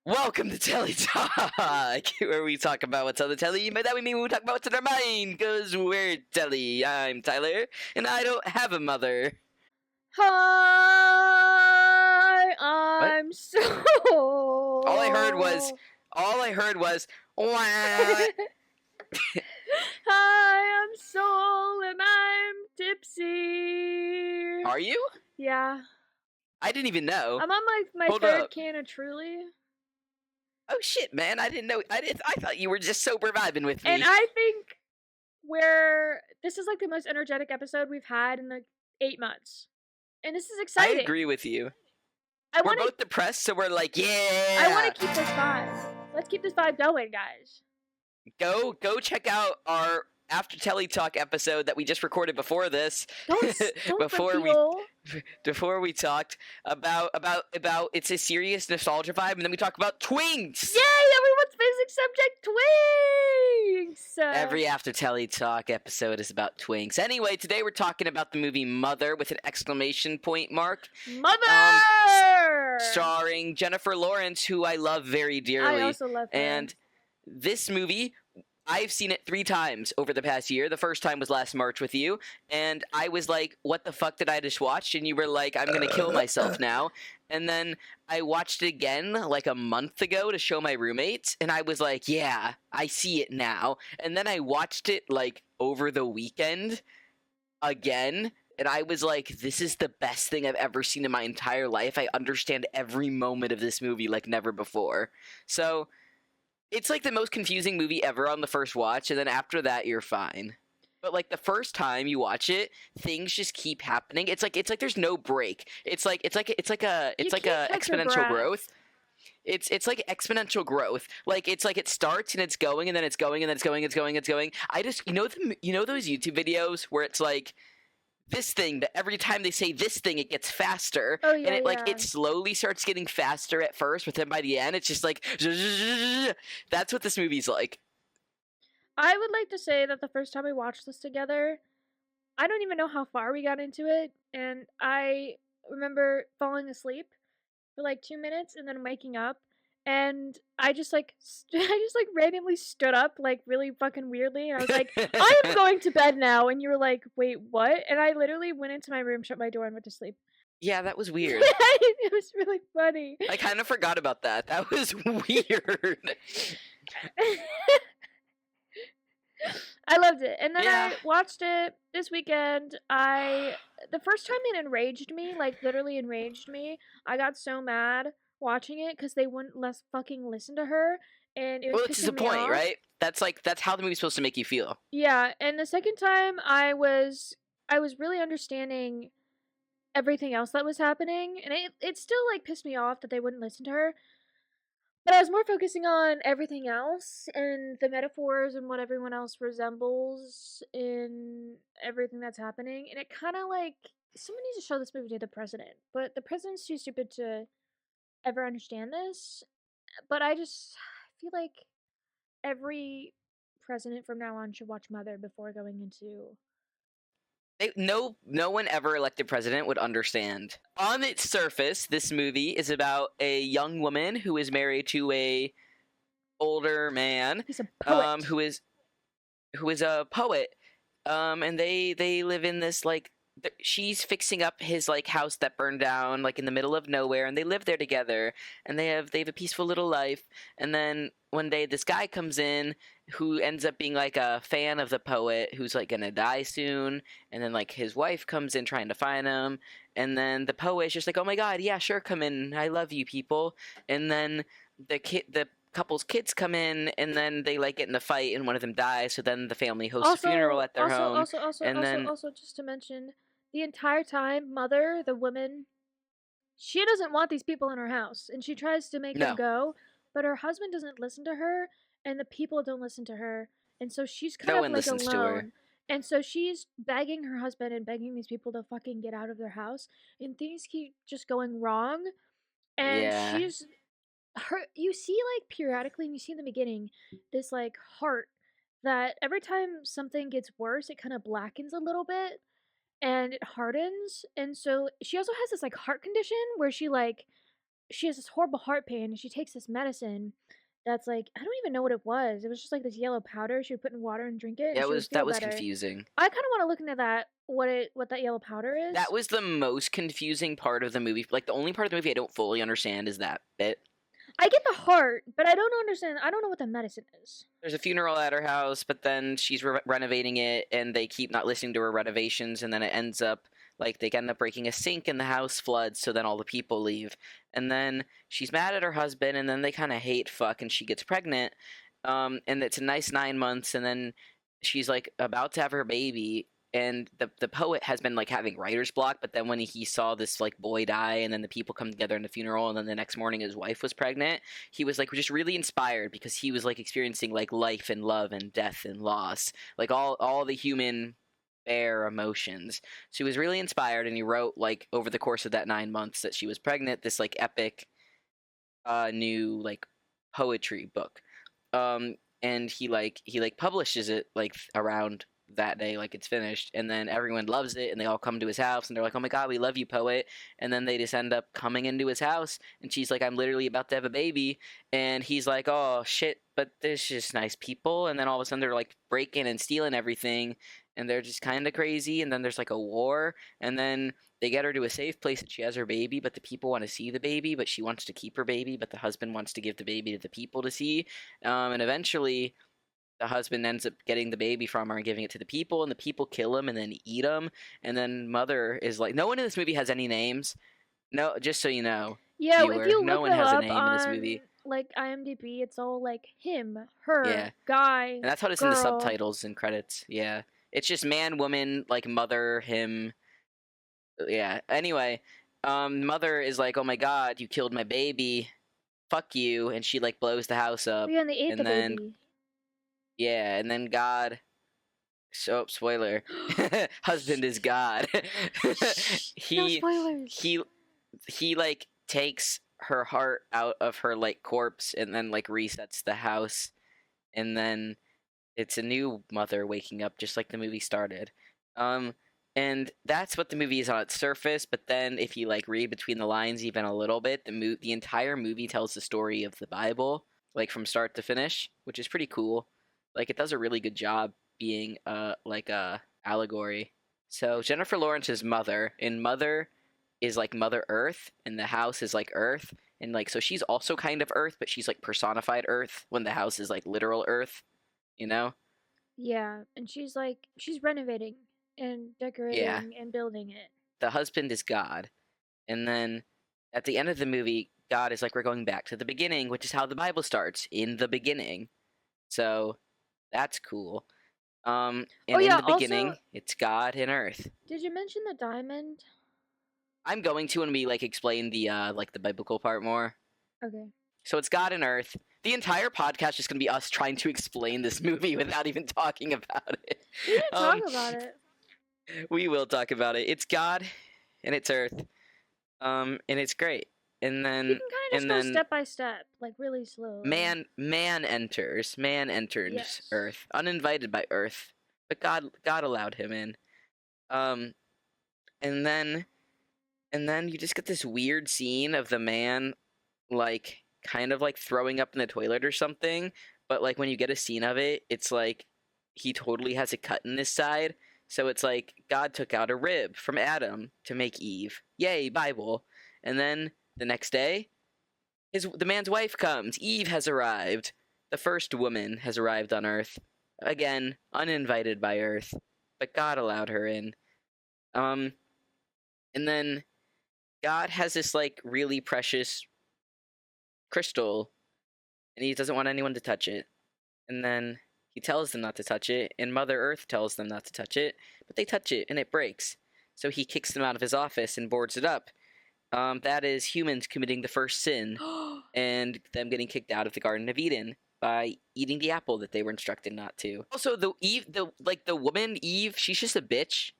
Welcome to Telly Talk, where we talk about what's on the telly. By that we mean we talk about what's in our mind, because we're Telly. I'm Tyler, and I don't have a mother. Hi, What? I'm so. All I heard was, wah. Hi, I'm Soul, and I'm tipsy. Are you? Yeah, I didn't even know. I'm on my Hold third up. can of Truly, Oh shit, man! I didn't know. I thought you were just sober vibing with me. and I think this is like the most energetic episode we've had in like 8 months, and this is I exciting. agree with you. I We're want both depressed, so we're like, yeah. I want to keep this vibe. Let's keep this vibe going, guys. Go check out our After Telly Talk episode that we just recorded before this. Don't before reveal. before we talked about it's a serious nostalgia vibe, and then we talk about twinks. Yay! Everyone's basic subject, twinks. Every After Telly Talk episode is about twinks. Anyway, today we're talking about the movie Mother with an exclamation point mark. Mother! Starring Jennifer Lawrence, who I love very dearly. I also love her. And this movie, I've seen it 3 times over the past year. The first time was last March with you, and I was like, what the fuck did I just watch? And you were like, I'm gonna kill myself now. And then I watched it again like a month ago to show my roommates, and I was like, yeah, I see it now. And then I watched it like over the weekend again, and I was like, this is the best thing I've ever seen in my entire life. I understand every moment of this movie like never before. So it's like the most confusing movie ever on the first watch, and then after that you're fine. But like the first time you watch it, things just keep happening. It's like there's no break. It's like a exponential growth. It's like exponential growth. Like it's like it starts and it's going and then it's going and then it's going. I just you know those YouTube videos where it's like this thing, but every time they say this thing, it gets faster. Oh, yeah, and yeah. it slowly starts getting faster at first, but then by the end, it's just like that's what this movie's like. I would like to say that the first time we watched this together, I don't even know how far we got into it, and I remember falling asleep for like 2 minutes and then waking up, and I just like randomly stood up like really fucking weirdly, and I was like, I am going to bed now, and you were like, wait, what? And I literally went into my room, shut my door, and went to sleep. Yeah, that was weird. It was really funny. I kind of forgot about that. That was weird. I loved it. And then Yeah. I watched it this weekend. The first time it enraged me, like literally enraged me. I got so mad watching it because they wouldn't fucking listen to her, and it was Well, that's the pissing me point, off. right? That's how the movie's supposed to make you feel. Yeah, and the second time I was really understanding everything else that was happening, and it still like pissed me off that they wouldn't listen to her. But I was more focusing on everything else and the metaphors and what everyone else resembles in everything that's happening. And it kind of like someone needs to show this movie to the president, but the president's too stupid to ever understand this. But I feel like every president from now on should watch Mother before going into. No one ever elected president would understand. On its surface, this movie is about a young woman who is married to a older man. He's a poet. Who is a poet. And they live in this like she's fixing up his like house that burned down like in the middle of nowhere, and they live there together, and they have a peaceful little life. And then one day this guy comes in who ends up being like a fan of the poet who's like gonna die soon, and then like his wife comes in trying to find him, and then the poet's just like, oh my god, yeah, sure, come in, I love you people. And then the couple's kids come in, and then they like get in a fight, and one of them dies. So then the family hosts a funeral at their home. Also, just to mention, the entire time, Mother, the woman, she doesn't want these people in her house, and she tries to make them go, but her husband doesn't listen to her, and the people don't listen to her, and so she's kind of like alone. And so she's begging her husband and begging these people to fucking get out of their house, and things keep just going wrong. And you see like periodically, and you see in the beginning this like heart that every time something gets worse, it kind of blackens a little bit and it hardens. And so she also has this like heart condition where she like she has this horrible heart pain, and she takes this medicine that's like, I don't even know what it was. It was just like this yellow powder she would put in water and drink it, and Yeah, she would that feel was better. confusing. I kind of want to look into that. What that yellow powder That is? was the most confusing part of the movie. Like, the only part of the movie I don't fully understand is that bit. I get the heart, but I don't understand. I don't know what the medicine is. There's a funeral at her house, but then she's renovating it, and they keep not listening to her renovations, and then it ends up like they end up breaking a sink, and the house floods. So then all the people leave, and then she's mad at her husband, and then they kind of hate fuck, and she gets pregnant. And it's a nice 9 months, and then she's like about to have her baby, and the poet has been like having writer's block, but then when he saw this like boy die, and then the people come together in the funeral, and then the next morning his wife was pregnant, he was like just really inspired because he was like experiencing like life and love and death and loss, like all the human bare emotions. So he was really inspired, and he wrote like over the course of that 9 months that she was pregnant this like epic new like poetry book. And he publishes it like around that day, like it's finished, and then everyone loves it, and they all come to his house, and they're like, oh my god, we love you, poet. And then they just end up coming into his house, and she's like, I'm literally about to have a baby, and he's like, oh shit, but there's just nice people. And then all of a sudden they're like breaking and stealing everything, and they're just kind of crazy, and then there's like a war, and then they get her to a safe place, and she has her baby, but the people want to see the baby, but she wants to keep her baby, but the husband wants to give the baby to the people to see. And eventually the husband ends up getting the baby from her and giving it to the people, and the people kill him and then eat him. And then mother is like, no one in this movie has any names. No, just so you know, Yeah, if viewer, you no look one them has a up name in this on movie. like IMDb, it's all like him, Yeah, her, guy, and that's how it's in the girl. subtitles and credits. Yeah, it's just man, woman, like mother, him. Yeah. Anyway, mother is like, oh my god, you killed my baby. Fuck you, and she like blows the house up. Yeah, and they ate And the then baby. yeah, and then God. So spoiler, husband is God. No he spoilers. he like takes her heart out of her like corpse, and then like resets the house, and then it's a new mother waking up, just like the movie started. Um, and that's what the movie is on its surface. But then, if you like read between the lines even a little bit, the entire movie tells the story of the Bible, like from start to finish, which is pretty cool. Like it does a really good job being like a allegory. So Jennifer Lawrence's mother in Mother is like Mother Earth, and the house is like Earth, and like so she's also kind of Earth, but she's like personified Earth when the house is like literal Earth, you know? Yeah, and she's like, she's renovating and Yeah. decorating and building it. The husband is God. And then at the end of the movie, God is like, we're going back to the beginning, which is how the Bible starts, in the beginning. So that's cool. And Oh in yeah, the beginning, also, it's God and Earth. did you mention the diamond? I'm going to when we like explain the like the biblical part more. Okay. So it's God and Earth. The entire podcast is going to be us trying to explain this movie without even talking about it. We didn't talk about it. We will talk about it. It's God and it's Earth. And it's great. And then You can kind of just go step by step, like really slowly. man enters Yes. Earth, uninvited by Earth, but God allowed him in. And then you just get this weird scene of the man like kind of like throwing up in the toilet or something, but like when you get a scene of it, it's like he totally has a cut in his side. So it's like God took out a rib from Adam to make Eve. Yay, Bible. And then the next day, the man's wife comes. Eve has arrived. The first woman has arrived on Earth. Again, uninvited by Earth, but God allowed her in. And then God has this like really precious crystal, and he doesn't want anyone to touch it. And then he tells them not to touch it, and Mother Earth tells them not to touch it, but they touch it, and it breaks. So he kicks them out of his office and boards it up. That is humans committing the first sin, and them getting kicked out of the Garden of Eden by eating the apple that they were instructed not to. Also, the woman Eve, she's just a bitch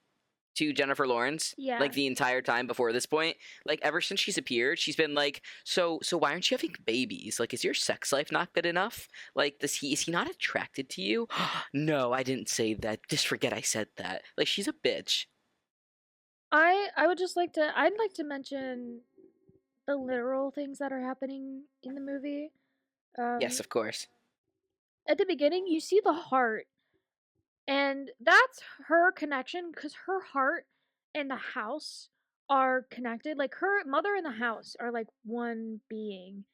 to Jennifer Lawrence. Yeah. Like the entire time before this point, like ever since she's appeared, she's been like, so why aren't you having babies? Like, is your sex life not good enough? Like, is he not attracted to you? No, I didn't say that. Just forget I said that. Like, she's a bitch. I'd like to mention the literal things that are happening in the movie. Yes, of course. At the beginning, you see the heart, and that's her connection because her heart and the house are connected. Like her mother and the house are like one being,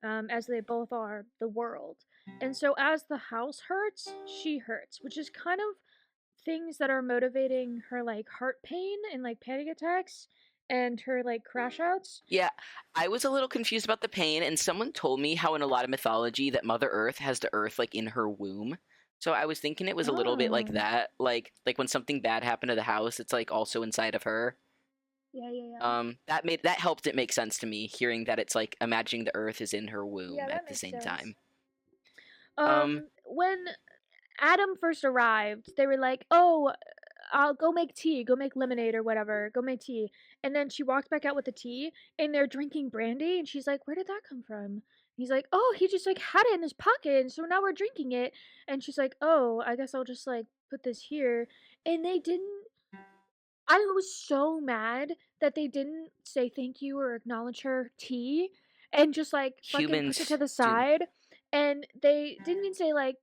as they both are the world. And so as the house hurts, she hurts, which is kind of things that are motivating her like heart pain and like panic attacks and her like crash outs. Yeah, I was a little confused about the pain, and someone told me how in a lot of mythology that Mother Earth has the Earth like in her womb. So I was thinking it was a little bit like Oh. that, like when something bad happened to the house, it's like also inside of her. Yeah. That helped it make sense to me, hearing that it's like imagining the Earth is in her womb Yeah, that at the makes same sense. time. Um, When Adam first arrived, they were like, "Oh, I'll go make tea, go make lemonade or whatever, go make tea." And then she walked back out with the tea, and they're drinking brandy, and she's like, "Where did that come from?" And he's like, "Oh, he just like had it in his pocket, and so now we're drinking it." And she's like, "Oh, I guess I'll just like put this here." And they didn't. I was so mad that they didn't say thank you or acknowledge her tea, and just like fucking push it to humans the do. side. And they didn't even say like,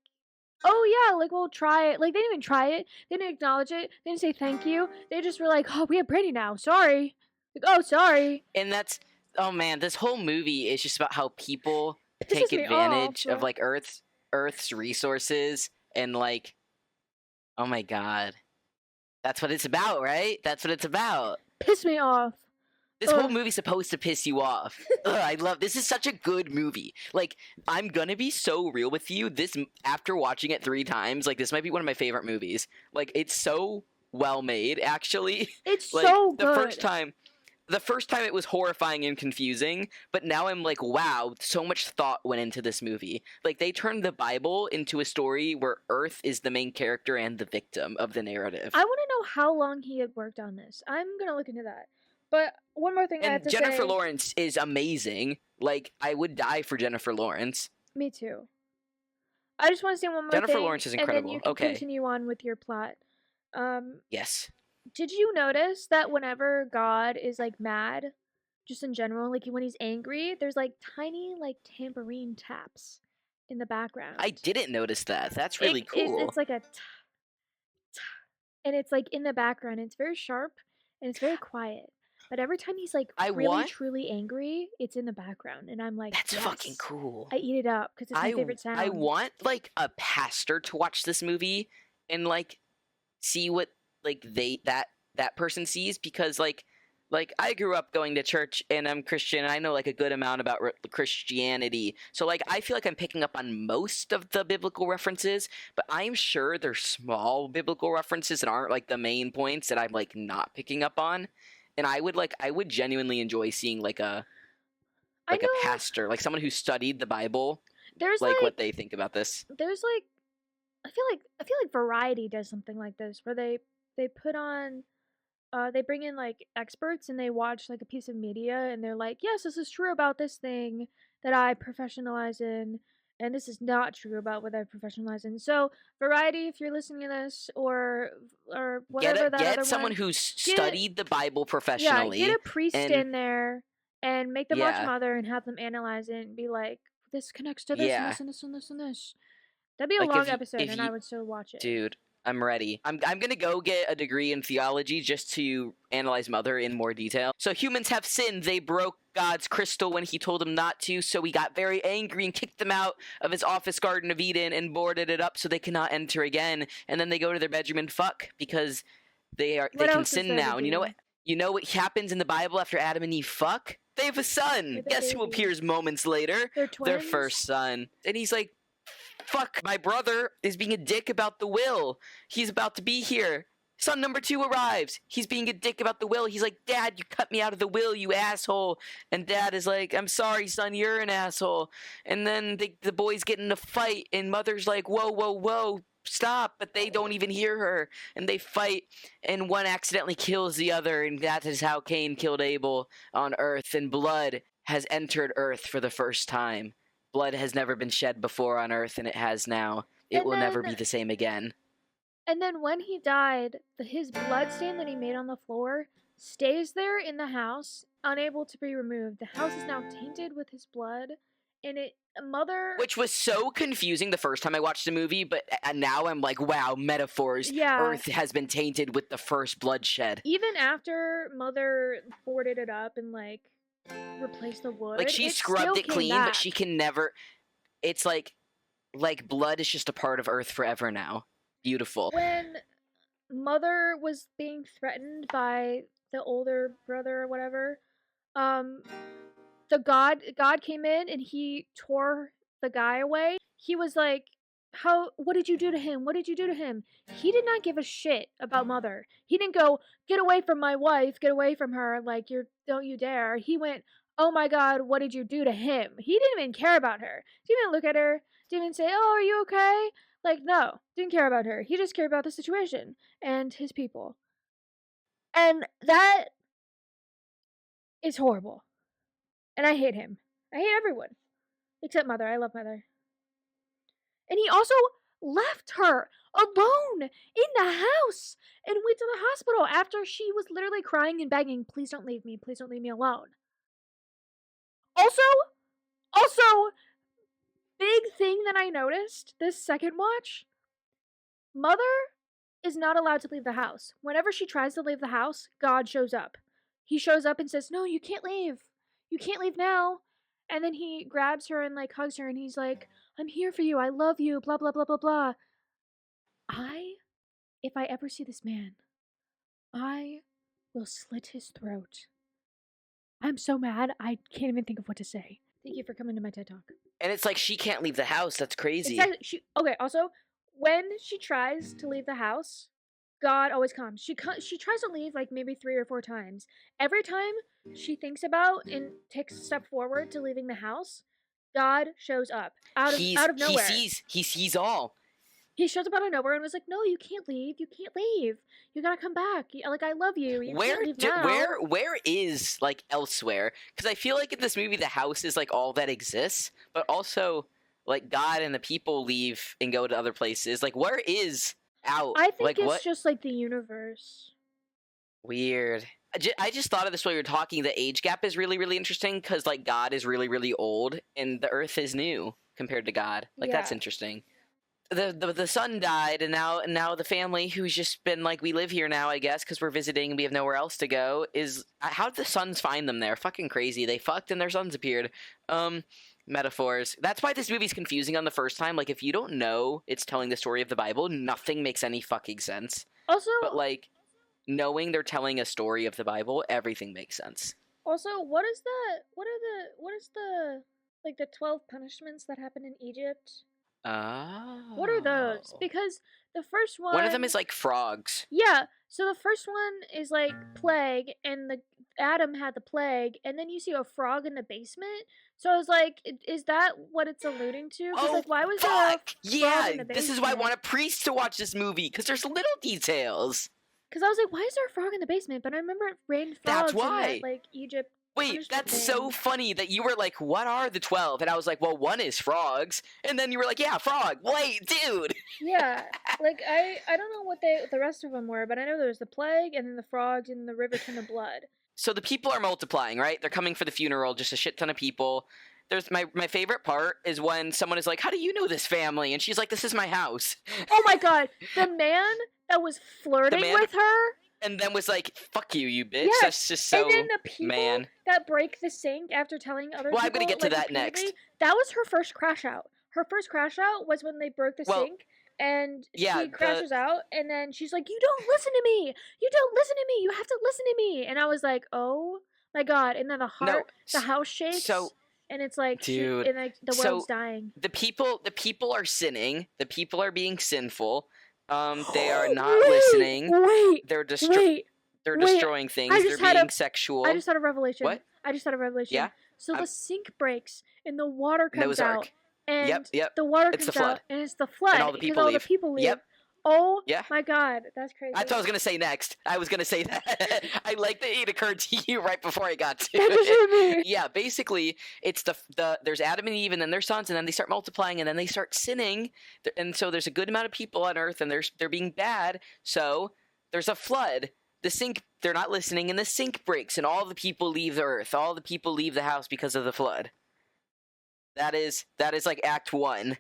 "Oh yeah, like we'll try it." Like they didn't even try it. They didn't acknowledge it. They didn't say thank you. They just were like, "Oh, we have brandy now. Sorry." Like, "Oh, sorry." And that's oh man, this whole movie is just about how people take Pisses me off. advantage of like Earth's resources and like oh my god. That's what it's about, right? That's what it's about. Piss me off. This whole Ugh. movie's supposed to piss you off. Ugh, I love this is such a good movie. Like I'm gonna be so real with you. This after watching it 3 times, like this might be one of my favorite movies. Like it's so well made actually. It's Like so good. the first time it was horrifying and confusing, but now I'm like, wow, so much thought went into this movie. Like they turned the Bible into a story where Earth is the main character and the victim of the narrative. I want to know how long he had worked on this. I'm gonna look into that. But one more thing I have And to Jennifer say. Lawrence is amazing. Like I would die for Jennifer Lawrence. Me too. I just want to say one more Jennifer thing, Lawrence is and then incredible. you can Okay. continue on with your plot. Um, Yes. did you notice that whenever God is like mad, just in general, like when he's angry, there's like tiny like tambourine taps in the I background. didn't notice that. That's really It's cool. like a and it's like in the background. It's very sharp and it's very quiet. But every time he's like I really want truly angry, it's in the background, and I'm like, That's fucking yes, cool. I eat it up because it's my favorite I sound. want like a pastor to watch this movie and like see what like that person sees because like I grew up going to church and I'm Christian and I know like a good amount about Christianity. So like I feel like I'm picking up on most of the biblical references, but I'm sure there's small biblical references that aren't like the main points that I'm like not picking up on. And I would genuinely enjoy seeing I a know pastor, like someone who studied the Bible, there's like what like they think about this. there's like I feel like Variety does something like this where they put on they bring in like experts and they watch like a piece of media and they're like, "Yes, this is true about this thing that I professionalize in, and this is not true about what I professionalize in." So, Variety, if you're listening to this or whatever that Get other someone one, who's get studied the Bible get professionally a priest and in there and make them watch yeah, Mother and have them analyze it and be like, "This connects to this and yeah. this and this and this and this." That'd be a Like long episode, if and I you would still watch it. dude, I'm ready. I'm gonna go get a degree in theology just to analyze Mother in more detail. So humans have sinned. They broke God's crystal when he told them not to, so he got very angry and kicked them out of his office Garden of Eden and boarded it up so they cannot enter again. And then they go to their bedroom and fuck because they What can else is sin there to now. And do? you know what happens in the Bible after Adam and Eve fuck? They have a son. With a Guess who baby. appears moments later? They're Their twins. first son. And he's like, fuck, my brother is being a dick about the will. He's about to be here. Son number 2 arrives. He's being a dick about the will. He's like, Dad, you cut me out of the will, you asshole. And Dad is like, I'm sorry, son, you're an asshole. And then the boys get in a fight, and Mother's like, whoa, whoa, whoa, stop. But they don't even hear her. And they fight, and one accidentally kills the other. And that is how Cain killed Abel on Earth. And blood has entered Earth for the first time. Blood has never been shed before on Earth, and it has now. It And will never then- be the same again. And then when he died, his blood stain that he made on the floor stays there in the house, unable to be removed. The house is now tainted with his blood, and Mother... Which was so confusing the first time I watched the movie, but now I'm like, wow, metaphors. Yeah. Earth has been tainted with the first bloodshed. Even after Mother boarded it up and, like, replaced the wood, like, she scrubbed it clean, back. But she can never... It's like blood is just a part of Earth forever now. Beautiful. When Mother was being threatened by the older brother or whatever, the God came in and he tore the guy away. He was like, what did you do to him? What did you do to him? He did not give a shit about Mother. He didn't go, get away from my wife, get away from her, like, don't you dare. He went, oh my God, what did you do to him? He didn't even care about her. Didn't even look at her, didn't even say, oh, are you okay? Like, no, didn't care about her. He just cared about the situation and his people. And that is horrible. And I hate him. I hate everyone. Except Mother. I love Mother. And he also left her alone in the house and went to the hospital after she was literally crying and begging, please don't leave me. Please don't leave me alone. Also, big thing that I noticed this second watch, Mother is not allowed to leave the house. Whenever she tries to leave the house, God shows up. He shows up and says, no, you can't leave. You can't leave now. And then he grabs her and, like, hugs her, and he's like, I'm here for you. I love you. Blah, blah, blah, blah, blah. If I ever see this man, I will slit his throat. I'm so mad, I can't even think of what to say. Thank you for coming to my TED Talk. And it's like she can't leave the house. That's crazy. Exactly. Okay, also, when she tries to leave the house, God always comes. She tries to leave like maybe 3 or 4 times. Every time she thinks about and takes a step forward to leaving the house, God shows up out of nowhere. He sees all. He shows up out of nowhere and was like, "No, you can't leave. You can't leave. You gotta come back. Like, I love you. You can't leave now." Where is, like, elsewhere? Because I feel like in this movie the house is like all that exists, but also like God and the people leave and go to other places. Like, where is out? I think like, it's what? Just like the universe. Weird. I just thought of this while you were talking. The age gap is really, really interesting because, like, God is really, really old and the Earth is new compared to God. Like, Yeah. that's interesting. The son died, and now the family, who's just been like, we live here now, I guess, because we're visiting and we have nowhere else to go, is... How did the sons find them there? Fucking crazy. They fucked and their sons appeared. Metaphors. That's why this movie's confusing on the first time. Like, if you don't know it's telling the story of the Bible, nothing makes any fucking sense. Also... But, like, knowing they're telling a story of the Bible, everything makes sense. Also, what is the like, the 12 punishments that happen in Egypt? Oh. What are those? Because the first one... of them is, like, frogs. Yeah, so the first one is, like, plague, and Adam had the plague, and then you see a frog in the basement. So I was like, is that what it's alluding to? Oh, like, why was fuck! there a Yeah, frog in the basement? this is why I want a priest to watch this movie, because there's little details. Because I was like, why is there a frog in the basement? But I remember it rained frogs That's why. in that, like, Egypt. Wait, that's so funny that you were like, what are the 12? And I was like, well, one is frogs. And then you were like, yeah, frog. Wait, dude. Yeah, like, I don't know what the rest of them were, but I know there was the plague, and then the frogs, and the river ton of blood. So the people are multiplying, right? They're coming for the funeral, just a shit ton of people. There's my favorite part is when someone is like, how do you know this family? And she's like, this is my house. Oh my god, the man that was flirting with her... And then was like, fuck you, you bitch. Yes. That's just so... And then the people that break the sink after telling other people... Well, I'm going to get to like, that next. That was her first crash out. Her first crash out was when they broke the sink, and she crashes out, and then she's like, you don't listen to me! You don't listen to me! You have to listen to me! And I was like, oh my god. And then the house shakes, and it's like, dude, and like, the world's dying. The people are sinning. The people are being sinful. They are not listening. They're destroying things. They're being sexual. I just had a revelation. What? I just had a revelation. Yeah? So the sink breaks and the water comes out. And yep. the water It's comes the flood. out and it's the flood. And all the people leave. Yep. Oh yeah. my god, that's crazy. That's what I was gonna say next. I was gonna say that. I like that it occurred to you right before I got to it. Yeah, basically, it's there's Adam and Eve and then their sons, and then they start multiplying, and then they start sinning, and so there's a good amount of people on Earth, and they're being bad. So there's a flood. they're not listening, and the sink breaks, and all the people leave the earth. All the people leave the house because of the flood. That is like Act 1.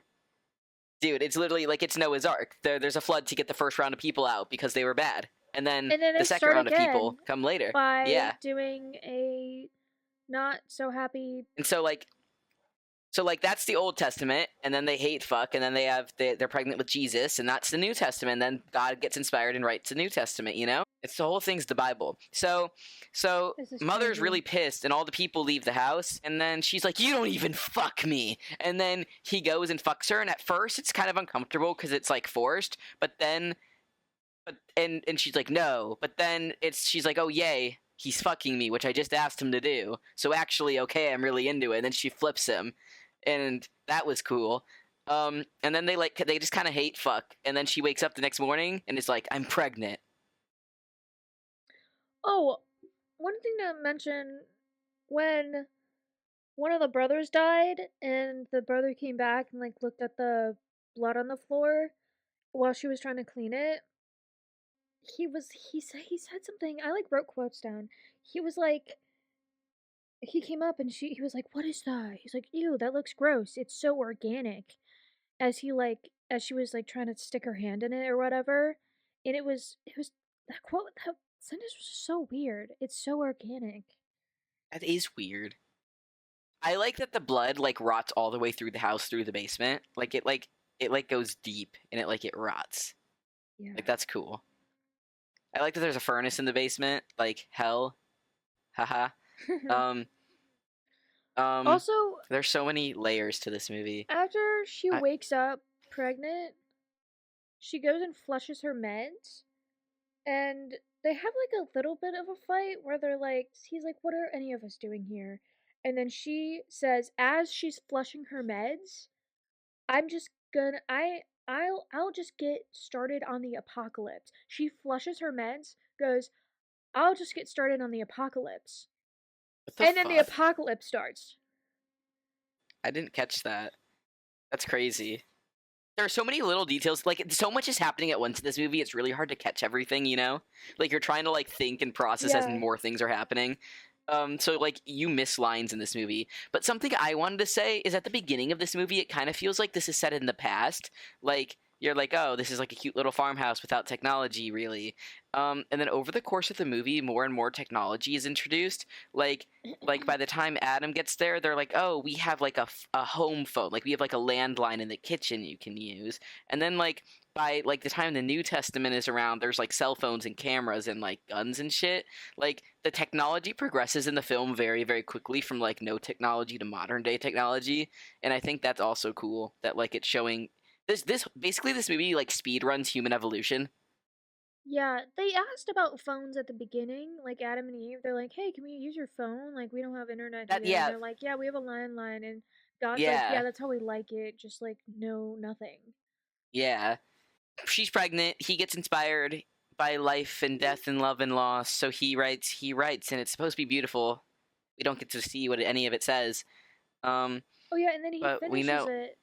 Dude, it's literally like it's Noah's Ark. There's a flood to get the first round of people out because they were bad. And then they the second start round of people again come later. by Yeah. doing a not so happy. And so that's the Old Testament, and then they hate fuck, and then they're pregnant with Jesus, and that's the New Testament. And then God gets inspired and writes the New Testament. You know, it's the whole thing's the Bible. So Mother's crazy. really pissed, and all the people leave the house, and then she's like, "You don't even fuck me." And then he goes and fucks her, and at first it's kind of uncomfortable because it's like forced, but then, and she's like, "No," but then she's like, "Oh yay, he's fucking me," which I just asked him to do. So actually, okay, I'm really into it. And then she flips him. And that was cool. And then they just kind of hate fuck. And then she wakes up the next morning and is like, "I'm pregnant." Oh, one thing to mention, when one of the brothers died and the brother came back and like looked at the blood on the floor while she was trying to clean it, he said something. I like wrote quotes down. He was like, he came up and he was like, "What is that?" He's like, "Ew, that looks gross. It's so organic." As she was like trying to stick her hand in it or whatever, and it was that sentence was just so weird. It's so organic. That is weird. I like that the blood like rots all the way through the house through the basement. It goes deep and it rots. Yeah. Like that's cool. I like that there's a furnace in the basement. Like hell. Haha. um Also, there's so many layers to this movie. after she wakes up pregnant, she goes and flushes her meds, and they have like a little bit of a fight where he's like, "What are any of us doing here?" And then she says, as she's flushing her meds, "I'm just gonna I'll just get started on the apocalypse." She flushes her meds, goes, "I'll just get started on the apocalypse." What the And then the fuck? apocalypse starts. I didn't catch that. That's crazy. There are so many little details. Like, so much is happening at once in this movie. It's really hard to catch everything, you know? Like, you're trying to, like, think and process as Yeah. more things are happening. So, like, you miss lines in this movie. But something I wanted to say is at the beginning of this movie, it kind of feels like this is set in the past. Like, you're like, oh, this is like a cute little farmhouse without technology, really. And then over the course of the movie, more and more technology is introduced. Like by the time Adam gets there, they're like, oh, we have like a home phone. Like we have like a landline in the kitchen you can use. And then like by like the time the New Testament is around, there's like cell phones and cameras and like guns and shit. Like the technology progresses in the film very, very quickly from like no technology to modern day technology. And I think that's also cool that like it's showing this basically this movie like speed runs human evolution. Yeah, they asked about phones at the beginning, like Adam and Eve. They're like, "Hey, can we use your phone? Like, we don't have internet That here." And yeah, they're like, "Yeah, we have a landline." And God's like, "Yeah, yeah, that's how we like it. Just like no nothing." yeah. She's pregnant. He gets inspired by life and death and love and loss. So he writes, and it's supposed to be beautiful. We don't get to see what any of it says. Oh yeah, and then he But we finishes know, it,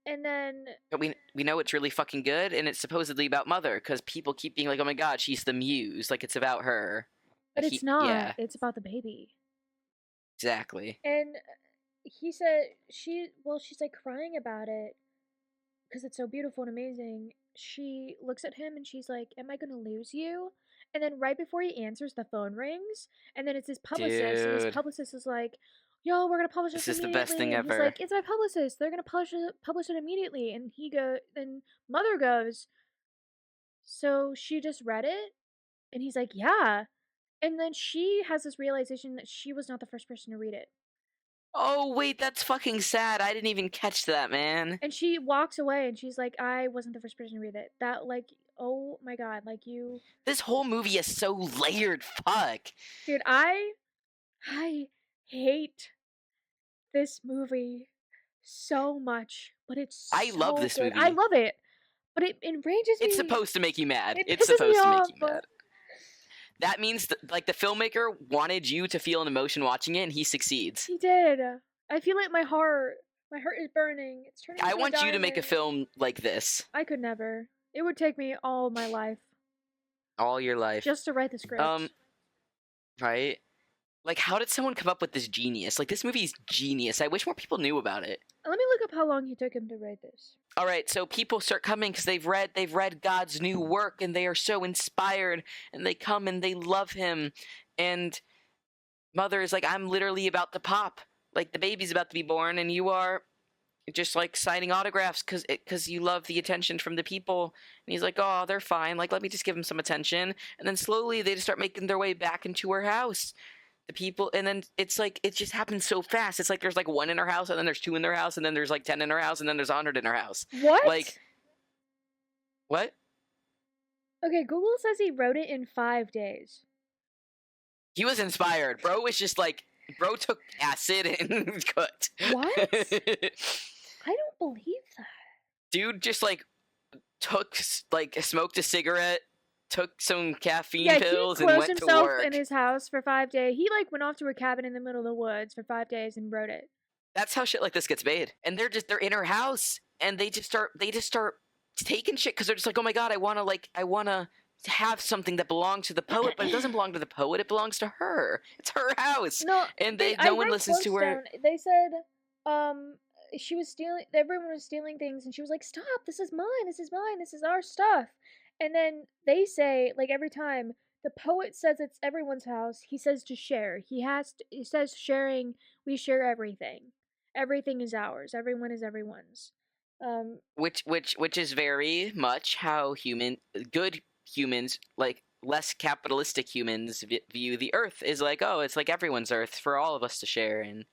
and then but we know it's really fucking good, and it's supposedly about Mother because people keep being like, "Oh my God, she's the muse," like it's about her. but Like it's not. yeah, It's about the baby. exactly. And he said she's like crying about it because it's so beautiful and amazing. She looks at him and she's like, "Am I gonna lose you?" And then right before he answers, the phone rings, and then it's his publicist, and his Dude, publicist is like, "Yo, we're gonna publish this this is the best thing immediately." And he's ever. like, "It's my publicist. They're gonna publish it immediately." And Mother goes, "So she just read it?" And he's like, "Yeah." And then she has this realization that she was not the first person to read it. Oh wait, that's fucking sad. I didn't even catch that, man. And she walks away and she's like, "I wasn't the first person to read it." That, like, oh my god, like you. This whole movie is so layered. Fuck. Dude, I hate this movie so much, but it's I love so this good. I movie. love it, but it enrages It's me. supposed to make you mad. It It's pisses me supposed to make off. you mad. That means like the filmmaker wanted you to feel an emotion watching it, and he succeeds. He did. I feel it in my heart. My heart is burning. It's turning I into a want you to make a diamond. film like this. I could never. It would take me all my life. all your life. just to write the Um, script. right? Like, how did someone come up with this genius? Like, this movie's genius. I wish more people knew about it. Let me look up how long he took him to write this. All right, so people start coming because they've read God's new work and they are so inspired and they come and they love him. And mother is like, I'm literally about to pop. Like, the baby's about to be born and you are just like signing autographs because you love the attention from the people. And he's like, oh, they're fine. Like, let me just give them some attention. And then slowly they just start making their way back into her house. The people, and then it's like it just happens so fast. It's like there's like one in her house, and then there's two in their house, and then there's like 10 in her house, and then there's 100 in her house. What? Like, what? Okay, Google says he wrote it in 5 days. He was inspired. Bro was just like, bro took acid and cooked. What? I don't believe that. Dude just like took, like, smoked a cigarette, took some caffeine Yeah, pills, he and closed went to himself work. in his house for 5 days. He like went off to a cabin in the middle of the woods for 5 days and wrote it. That's how shit like this gets made. And they're in her house, and they just start taking shit because they're just like, oh my god, I wanna have something that belongs to the poet, but it doesn't belong to the poet. It belongs to her. It's her house. No, And I no one read listens to quotes her. down. They said, she was stealing. Everyone was stealing things, and she was like, "Stop! This is mine. This is mine. This is our stuff." And then they say, like every time the poet says it's everyone's house, he says to share. He says sharing. We share everything. Everything is ours. Everyone is everyone's. Which is very much how good humans, like less capitalistic humans, view the earth. Is like, oh, it's like everyone's earth for all of us to share. And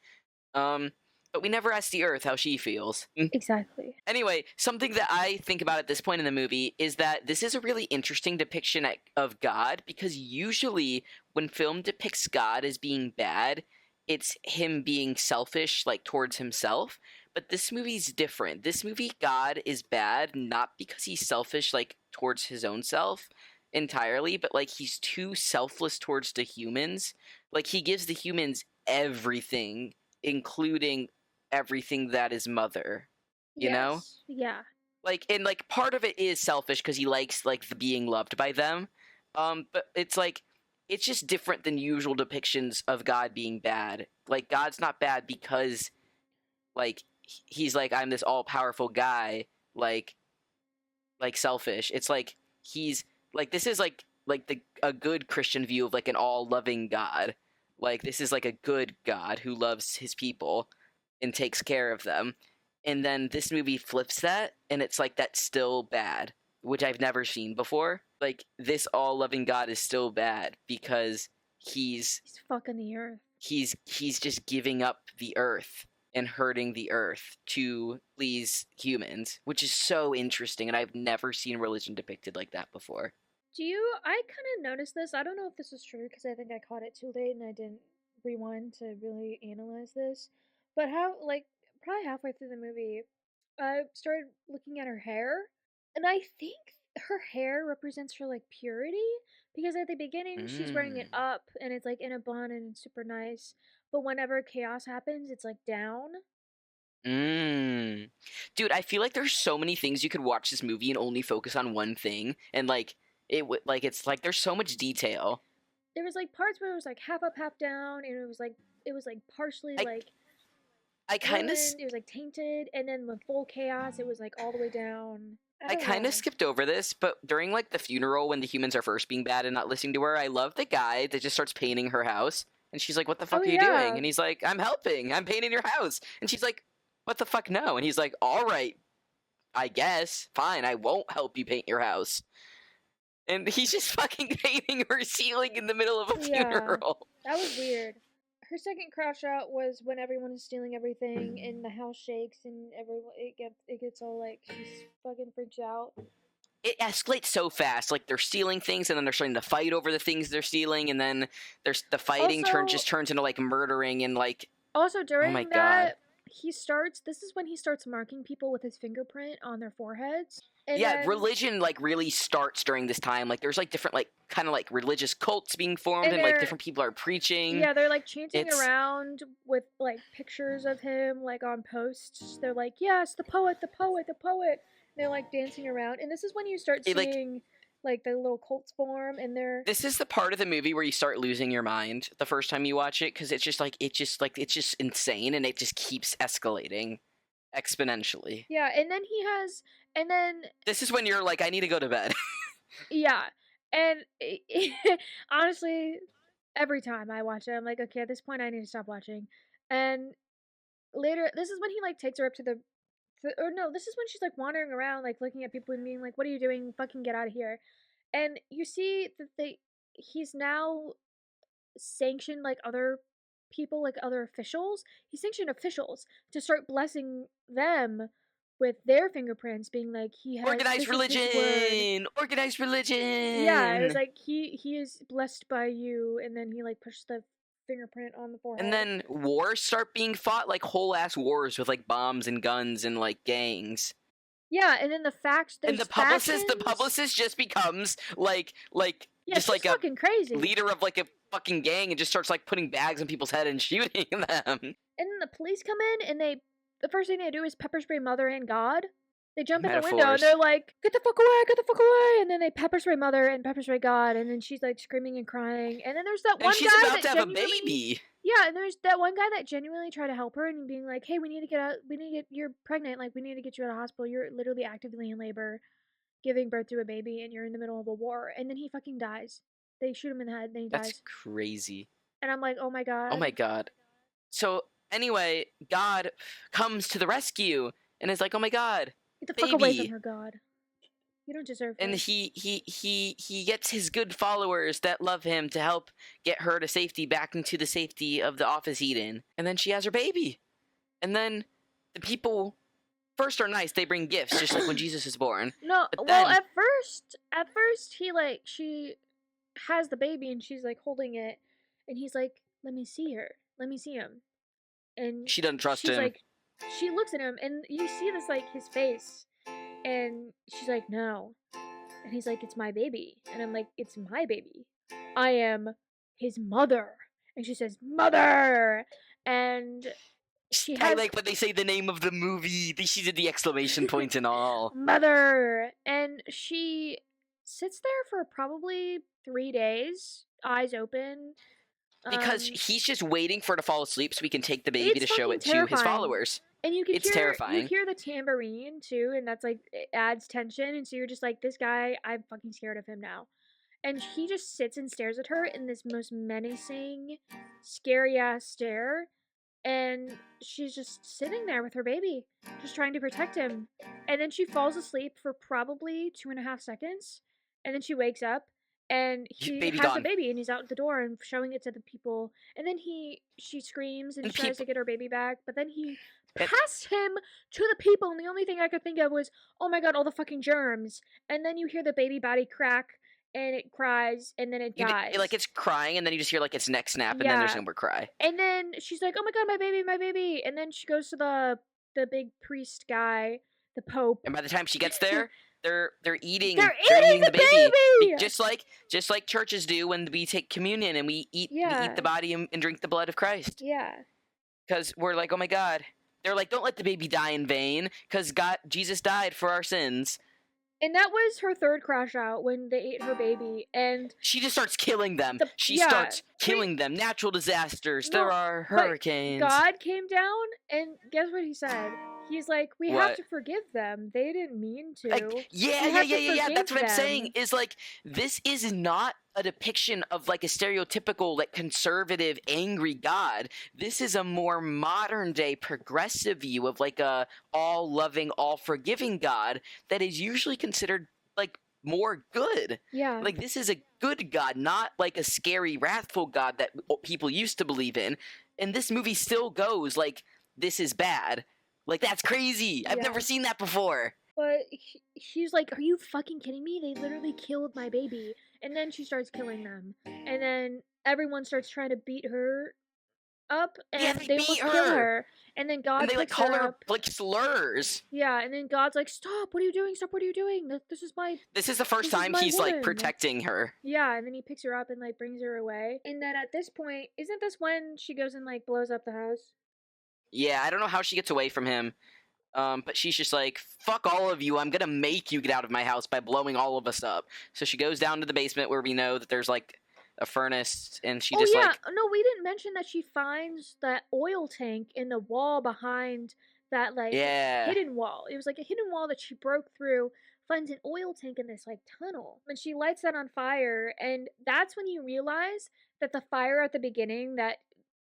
but we never ask the earth how she feels. Exactly. Anyway, something that I think about at this point in the movie is that this is a really interesting depiction of God, because usually when film depicts God as being bad, it's him being selfish, like towards himself. But this movie's different. This movie, God is bad not because he's selfish, like towards his own self entirely, but like he's too selfless towards the humans. Like, he gives the humans everything, including everything that is mother. You know? Yes. Yeah. Like, and like part of it is selfish because he likes like the being loved by them. But it's like it's just different than usual depictions of God being bad. Like, God's not bad because like he's like, I'm this all powerful guy, like selfish. It's like he's like, this is like a good Christian view of like an all loving God. Like, this is like a good God who loves his people and takes care of them. And then this movie flips that, and it's like, that's still bad, which I've never seen before. Like, this all loving God is still bad because he's fucking the earth. He's just giving up the earth and hurting the earth to please humans, which is so interesting, and I've never seen religion depicted like that before. I kind of noticed this. I don't know if this is true because I think I caught it too late and I didn't rewind to really analyze this. But how, like, probably halfway through the movie, I started looking at her hair, and I think her hair represents her, like, purity, because at the beginning she's wearing it up and it's like in a bun and it's super nice, but whenever chaos happens, it's like down. Dude, I feel like there's so many things you could watch this movie and only focus on one thing, and like it's like there's so much detail. There was like parts where it was like half up, half down, and it was like partially I kind of ruined, it was like tainted, and then the full chaos, it was like all the way down. I kind of skipped over this, but during like the funeral when the humans are first being bad and not listening to her, I love the guy that just starts painting her house, and she's like, "What the fuck are you doing?" And he's like, "I'm helping. I'm painting your house." And she's like, "What the fuck, no?" And he's like, "All right, I guess. Fine, I won't help you paint your house." And he's just fucking painting her ceiling in the middle of a funeral. That was weird. Her second crash out was when everyone is stealing everything and the house shakes and everyone it gets all like she's fucking freaks out. It escalates so fast. Like, they're stealing things and then they're starting to fight over the things they're stealing, and then there's the fighting just turns into like murdering and like. Also during God. This is when he starts marking people with his fingerprint on their foreheads. And yeah, religion like really starts during this time. Like, there's like different like kind of like religious cults being formed, and like different people are preaching. Yeah, they're like chanting around with like pictures of him like on posts. They're like, "Yes, the poet, the poet, the poet." And they're like dancing around, and this is when you start seeing like the little cults form, and they're This is the part of the movie where you start losing your mind the first time you watch it, because it's just insane, and it just keeps escalating exponentially. yeah, and then This is when you're like, I need to go to bed. yeah, and honestly, every time I watch it, I'm like, okay, at this point, I need to stop watching. And later, this is when he like takes her up to or no, this is when she's like wandering around, like looking at people and being like, "What are you doing? Fucking get out of here!" And you see that he's now sanctioned like other people, like other officials. He sanctioned officials to start blessing them with their fingerprints, being like, "He has Organized this is his word." religion! Organized Yeah, it was religion! like he is blessed by you, and then he like pushed the fingerprint on the forehead. And then wars start being fought, like whole ass wars with like bombs and guns and like gangs. yeah, and then the facts. And There's the factions. publicist just becomes like Yeah, just she's like a fucking crazy. leader of like a fucking gang and just starts like putting bags on people's head and shooting them. And then the police come in, and the first thing they do is pepper spray Mother and God. They jump out the window and Metaphors. they're like, "Get the fuck away! Get the fuck away!" And then they pepper spray Mother and pepper spray God, and then she's like screaming and crying. And then there's that one And she's guy about that to have a genuinely, baby. yeah, and there's that one guy that genuinely tried to help her and being like, "Hey, we need to get out. We need to get. You're pregnant. Like, we need to get you out of hospital. You're literally actively in labor, giving birth to a baby, and you're in the middle of a war." And then he fucking dies. They shoot him in the head, and then he That's dies. crazy. And I'm like, "Oh my god." Oh my god. So anyway, God comes to the rescue and is like, "Oh my god, Get the fuck away from baby." her, God. You don't deserve her. And he gets his good followers that love him to help get her to safety, back into the safety of the office he's in. And then she has her baby. And then the people first are nice. They bring gifts, just like when Jesus was born. No, But well, then- at first she has the baby and she's like holding it, and he's like, "Let me see her. Let me see him." And She doesn't trust she's him. like, she looks at him, and you see this like his face, and she's like, "No," and he's like, "It's my baby," and I'm like, "It's my baby. I am his mother," and she says, "Mother," and she I has like when they say the name of the movie. She did the exclamation point and all. Mother, and she sits there for probably 3 days, eyes open. Because Um, he's just waiting for her to fall asleep so he can take the baby to It's show fucking it to his terrifying. followers. and you can It's you terrifying. hear the tambourine too, and that's like it adds tension, and so you're just like, this guy, I'm fucking scared of him now. And he just sits and stares at her in this most menacing, scary ass stare. And she's just sitting there with her baby, just trying to protect him. And then she falls asleep for probably 2.5 seconds. And then she wakes up, and he Baby has gone. the baby, and he's out the door and showing it to the people. And then she screams and And tries to get her baby back, but then he And- passed him to the people, and the only thing I could think of was, oh my god, all the fucking germs. And then you hear the baby body crack, and it cries, and then it dies. Like it's crying, and then you just hear like its neck snap, and then there's no more cry. And then she's like, "Oh my god, my baby, my baby!" And then she goes to the big priest guy, the Pope. And by the time she gets there, they're eating. They're They're eating the baby! Just like churches do when we take communion and we eat Yeah. the body and drink the blood of Christ. Yeah. Because we're like, oh my god. They're like, don't let the baby die in vain, because Jesus died for our sins. And that was her third crash out when they ate her baby, and She just starts killing them. She yeah, starts killing them. Natural disasters. There No, are but hurricanes. God came down, and guess what he said? He's like, we have What? to forgive them. They didn't mean to. Like, yeah. have to That's forgive what I'm saying. them. Is like, this is not a depiction of like a stereotypical like conservative angry God. This is a more modern day progressive view of like a all loving, all forgiving God that is usually considered like more good. Yeah. Like, this is a good God, not like a scary, wrathful God that people used to believe in. And this movie still goes like, this is bad. Like, that's crazy. I've Yeah. never seen that before. But she's like, are you fucking kidding me? They literally killed my baby. And then she starts killing them. And then everyone starts trying to beat her up, and Yeah, they they almost beat kill her. her. And then God And they like picks call her her up. like slurs. Yeah, and then God's like, stop, what are you doing? Stop, what are you doing? This is my... This is the first This is time my he's like woman. protecting her. Yeah, and then he picks her up and like brings her away. And then at this point, isn't this when she goes and like blows up the house? Yeah, I don't know how she gets away from him. But she's just like, fuck all of you. I'm gonna make you get out of my house by blowing all of us up. So she goes down to the basement where we know that there's like a furnace, and she Oh just yeah, like, no, we didn't mention that she finds that oil tank in the wall behind that like yeah. hidden wall. It was like a hidden wall that she broke through, finds an oil tank in this like tunnel. And she lights that on fire, and that's when you realize that the fire at the beginning that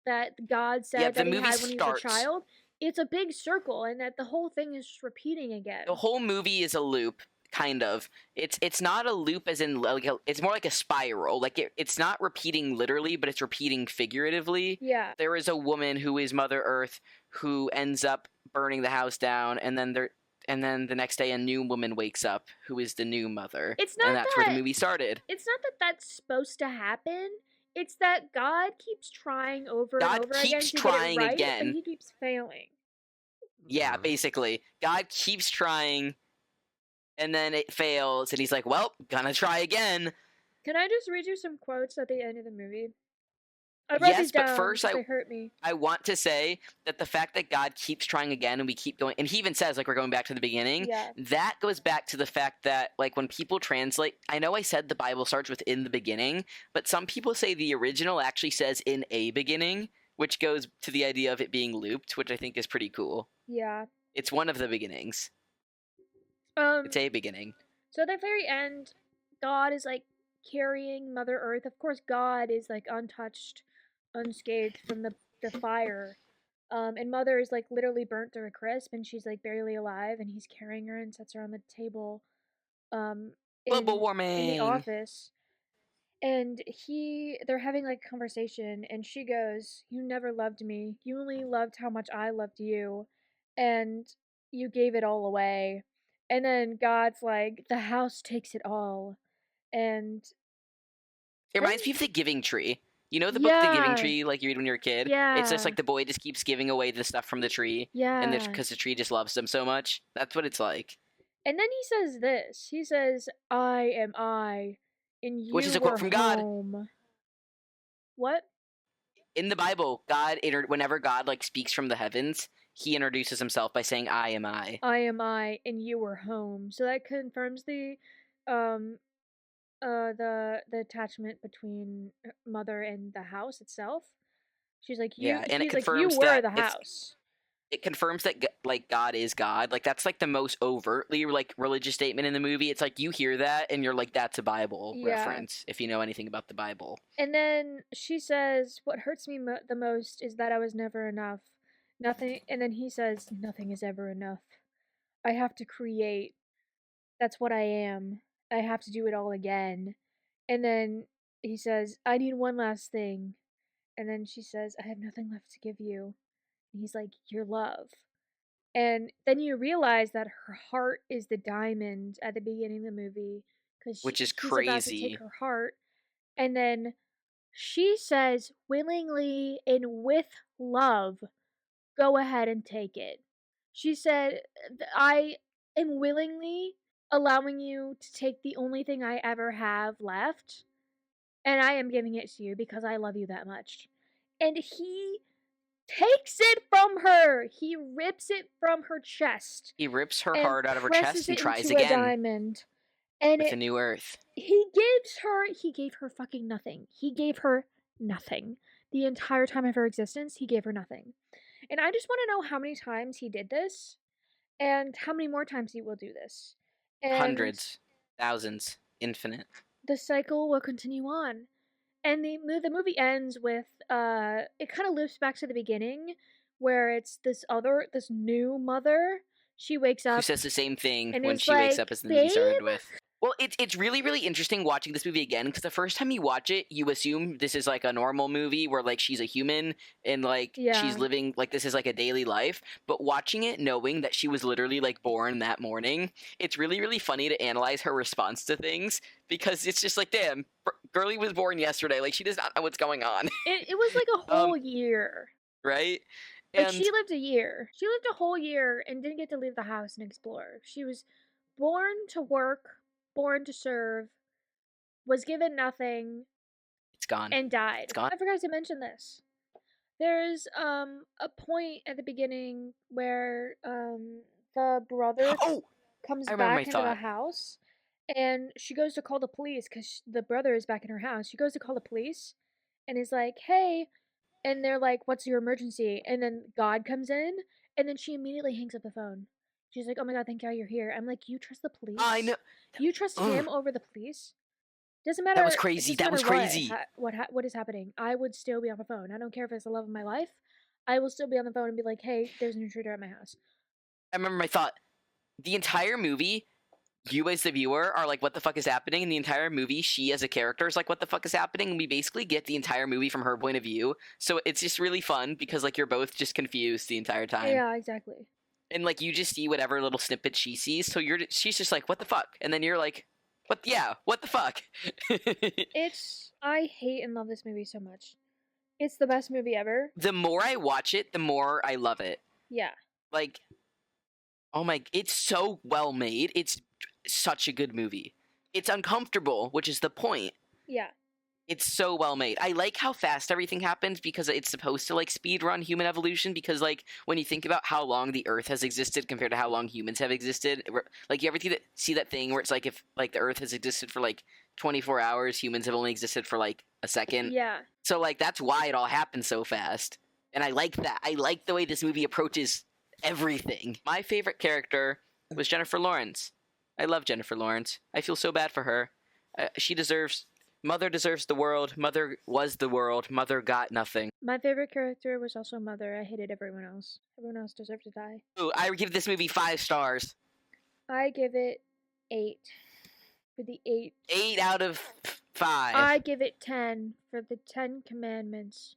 God Yeah, said the that he movie had when he was a starts. child, it's a big circle, and that the whole thing is just repeating The again. whole movie is a loop, kind of. It's not a loop as in like it's more like a spiral. Like it's not repeating literally, but it's repeating figuratively. Yeah. There is a woman who is Mother Earth who ends up burning the house down, and then the next day a new woman wakes up who is the new mother, It's and not that's where the that movie started. it's not that that's supposed to happen. It's that God keeps trying over and God over again keeps to get it trying right, but again. he keeps failing. Yeah, basically, God keeps trying, and then it fails, and he's like, "Well, gonna try again." Can I just read you some quotes at the end of the movie? I wrote these Yes, but down first because they hurt me. I want to say that the fact that God keeps trying again and we keep going, and he even says, like, we're going back to the beginning, Yeah. that goes back to the fact that, like, when people translate, I know I said the Bible starts with in the beginning, but some people say the original actually says in a beginning, which goes to the idea of it being looped, which I think is pretty cool. Yeah. It's one of the beginnings. It's a beginning. So at the very end, God is like carrying Mother Earth. Of course, God is like untouched, unscathed from the fire. And Mother is like literally burnt to a crisp, and she's like barely alive, and he's carrying her and sets her on the table, um, Global in the warming. office. And they're having like a conversation, and she goes, "You never loved me. You only loved how much I loved you, and you gave it all away." And then God's like, "The house takes it all." And It then reminds me of The Giving Tree. You know the book The Giving yeah, Tree, like you read when you're a kid? It's just yeah, like the boy just keeps giving away the stuff from the tree, and yeah. because the tree just loves him so much. That's what it's like. And then he says this. He says, "I am I, and Which you is a quote were from God. home." What? In the Bible, God, whenever God like speaks from the heavens, he introduces himself by saying, "I am I." I am I, and you were home. So that confirms um, the attachment between Mother and the house itself. She's like you. Yeah, and it He's like you confirms were that the house. it confirms that like God is God. Like that's like the most overtly like religious statement in the movie. It's like you hear that and you're like, that's a Bible Yeah. reference if you know anything about the Bible. And then she says, "What hurts me the most is that I was never enough. Nothing." And then he says, "Nothing is ever enough. I have to create. That's what I am. I have to do it all again." And then he says, "I need one last thing." And then she says, "I have nothing left to give you." And he's like, "Your love." And then you realize that her heart is the diamond at the beginning of the movie, because Which is he's about to take crazy. her heart. And then she says, willingly and with love, "Go ahead and take it." She said, "I am willingly allowing you to take the only thing I ever have left, and I am giving it to you because I love you that much." And he takes it from her. He rips it from her chest He rips her and heart out of her presses chest and it tries into a again diamond. And with a new earth. he gave her fucking nothing. He gave her nothing. The entire time of her existence, he gave her nothing. And I just want to know how many times he did this and how many more times he will do this. And Hundreds, thousands, infinite. the cycle will continue on. And the movie ends with it kind of loops back to the beginning, where it's this new mother. She wakes Who up says the same thing and when is she wakes like, up as the movie "Babe?" started with. Well, it's really really interesting watching this movie again because the first time you watch it, you assume this is like a normal movie where like she's a human and like she's Yeah. living like this is like a daily life. But watching it, knowing that she was literally like born that morning, it's really really funny to analyze her response to things because it's just like, damn, girlie was born yesterday. Like she does not know what's going on. It was like a whole year. Right? Like And she lived a year. She lived a whole year and didn't get to leave the house and explore. She was born to work, born to serve, was given nothing, it's gone. and died. It's gone. I forgot to mention this. There's a point at the beginning where the brother Oh, comes I remember my back into the thought. house, and she goes to call the police because the brother is back in her house. She goes to call the police, and is like, "Hey," and they're like, "What's your emergency?" And then God comes in, and then she immediately hangs up the phone. She's like, "Oh my God, thank God you're here." I'm like, "You trust the I know. police? You trust Ugh, him over the police? Doesn't that was matter. It crazy. doesn't That matter was what crazy. what is happening. I would still be on the phone. I don't care if it's the love of my life. I will still be on the phone and be like, "Hey, there's an intruder at my house." I remember my thought. The entire movie, you as the viewer are like, what the fuck is happening? And the entire movie, she as a character is like, what the fuck is happening? And we basically get the entire movie from her point of view. So it's just really fun because like you're both just confused the entire time. Yeah, exactly. And like you just see whatever little snippet she sees. So she's just like, what the fuck? And then you're like, what? Yeah, what the fuck? I hate and love this movie so much. It's the best movie ever. The more I watch it, the more I love it. Yeah. Like, oh my, it's so well made. It's such a good movie. It's uncomfortable, which is the point. Yeah. It's so well made. I like how fast everything happens because it's supposed to like speed run human evolution because like when you think about how long the earth has existed compared to how long humans have existed, like you ever see that thing where it's like if like the earth has existed for like 24 hours, humans have only existed for like a second. Yeah. So like that's why it all happens so fast. And I like that. I like the way this movie approaches everything. My favorite character was Jennifer Lawrence. I love Jennifer Lawrence. I feel so bad for her. She deserves Mother deserves the world. Mother was the world. Mother got nothing. My favorite character was also Mother. I hated everyone else. Everyone else deserved to die. Ooh, I give this movie 5 stars. I give it 8 for the 8. 8 out of 5. I give it 10 for the 10 Commandments.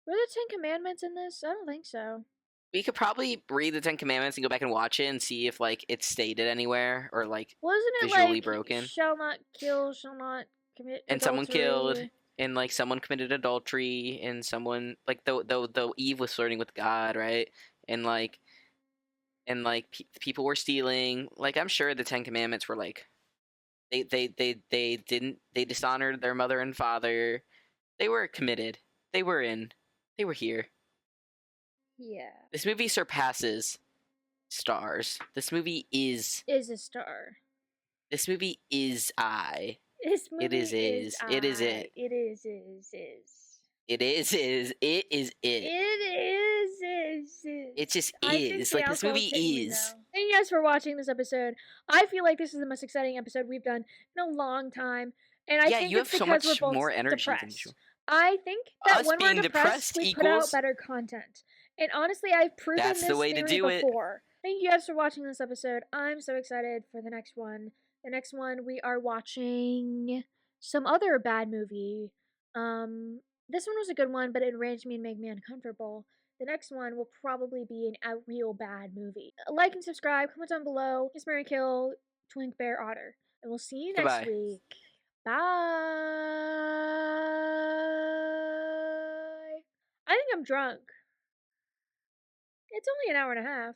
Were the 10 Commandments in this? I don't think so. We could probably read the 10 Commandments and go back and watch it and see if like it's stated anywhere or like Wasn't it visually like broken. shall not kill, shall not commit And adultery? someone killed, and like someone committed adultery, and someone like though Eve was flirting with God, right? And like people were stealing. Like I'm sure the 10 Commandments were like they dishonored their mother and father. They were committed. They were here. Yeah. This movie surpasses stars. This movie is Is a star. This movie is I. This movie It is is It is it. It is. It is it. It is. It just I think is. the Like this alcohol's movie hitting me, is. though. Thank you guys for watching this episode. I feel like this is the most exciting episode we've done in a long time, and I Yeah, think you it's have so because much we're both more energy than depressed. usual. I think that Us when we're being depressed, depressed we put out equals better content. And honestly, I've proven that's this the way to theory do it. before. Thank you guys for watching this episode. I'm so excited for the next one. The next one we are watching some other bad movie. This one was a good one, but it enraged me and made me uncomfortable. The next one will probably be a real bad movie. Like and subscribe, comment down below. Kiss, Mary, Kill, Twink, Bear, Otter. And we'll see you next Goodbye. week. Bye. I think I'm drunk. It's only an hour and a half.